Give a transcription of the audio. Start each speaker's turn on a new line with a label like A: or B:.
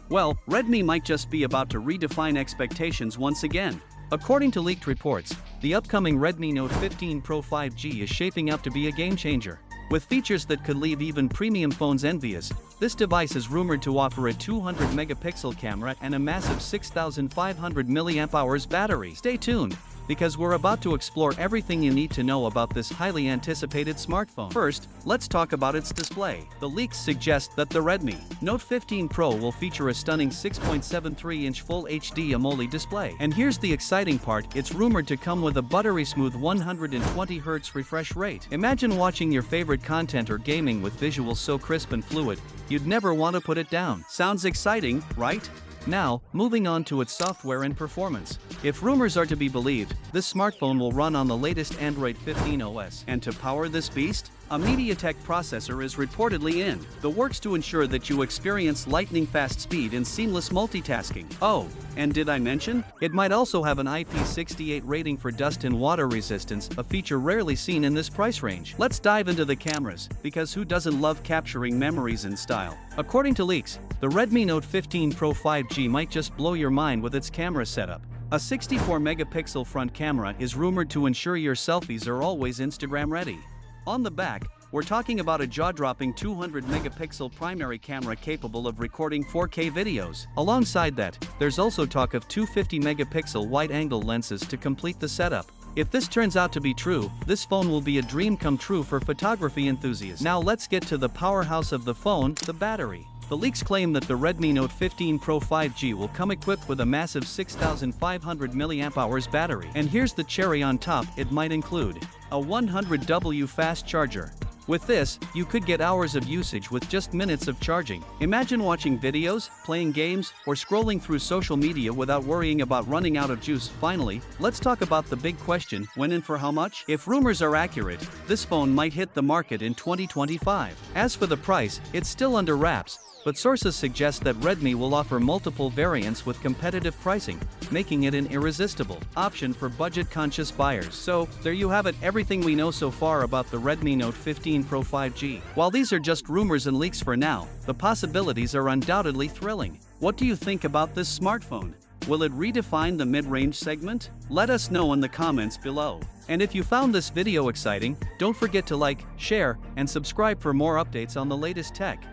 A: Well, Redmi might just be about to redefine expectations once again. According to leaked reports, the upcoming Redmi Note 15 Pro 5G is shaping up to be a game-changer. With features that could leave even premium phones envious, this device is rumored to offer a 200-megapixel camera and a massive 6,500 mAh battery. Stay tuned, because we're about to explore everything you need to know about this highly anticipated smartphone. First, let's talk about its display. The leaks suggest that the Redmi Note 15 Pro will feature a stunning 6.73-inch Full HD AMOLED display. And here's the exciting part, it's rumored to come with a buttery smooth 120Hz refresh rate. Imagine watching your favorite content or gaming with visuals so crisp and fluid, you'd never want to put it down. Sounds exciting, right? Now, moving on to its software and performance. If rumors are to be believed, this smartphone will run on the latest Android 15 OS. And to power this beast, a MediaTek processor is reportedly in the works to ensure that you experience lightning-fast speed and seamless multitasking. Oh, and did I mention? It might also have an IP68 rating for dust and water resistance, a feature rarely seen in this price range. Let's dive into the cameras, because who doesn't love capturing memories in style? According to leaks, the Redmi Note 15 Pro 5G might just blow your mind with its camera setup. A 64-megapixel front camera is rumored to ensure your selfies are always Instagram ready. On the back, we're talking about a jaw-dropping 200-megapixel primary camera capable of recording 4K videos. Alongside that, there's also talk of two 50-megapixel wide-angle lenses to complete the setup. If this turns out to be true, this phone will be a dream come true for photography enthusiasts. Now let's get to the powerhouse of the phone, the battery. The leaks claim that the Redmi Note 15 Pro 5G will come equipped with a massive 6,500 mAh battery. And here's the cherry on top, it might include a 100W fast charger. With this, you could get hours of usage with just minutes of charging. Imagine watching videos, playing games, or scrolling through social media without worrying about running out of juice. Finally, let's talk about the big question, when and for how much? If rumors are accurate, this phone might hit the market in 2025. As for the price, it's still under wraps, but sources suggest that Redmi will offer multiple variants with competitive pricing, making it an irresistible option for budget-conscious buyers. So, there you have it, everything we know so far about the Redmi Note 15 Pro 5G. While these are just rumors and leaks for now, the possibilities are undoubtedly thrilling. What do you think about this smartphone? Will it redefine the mid-range segment? Let us know in the comments below. And if you found this video exciting, don't forget to like, share, and subscribe for more updates on the latest tech.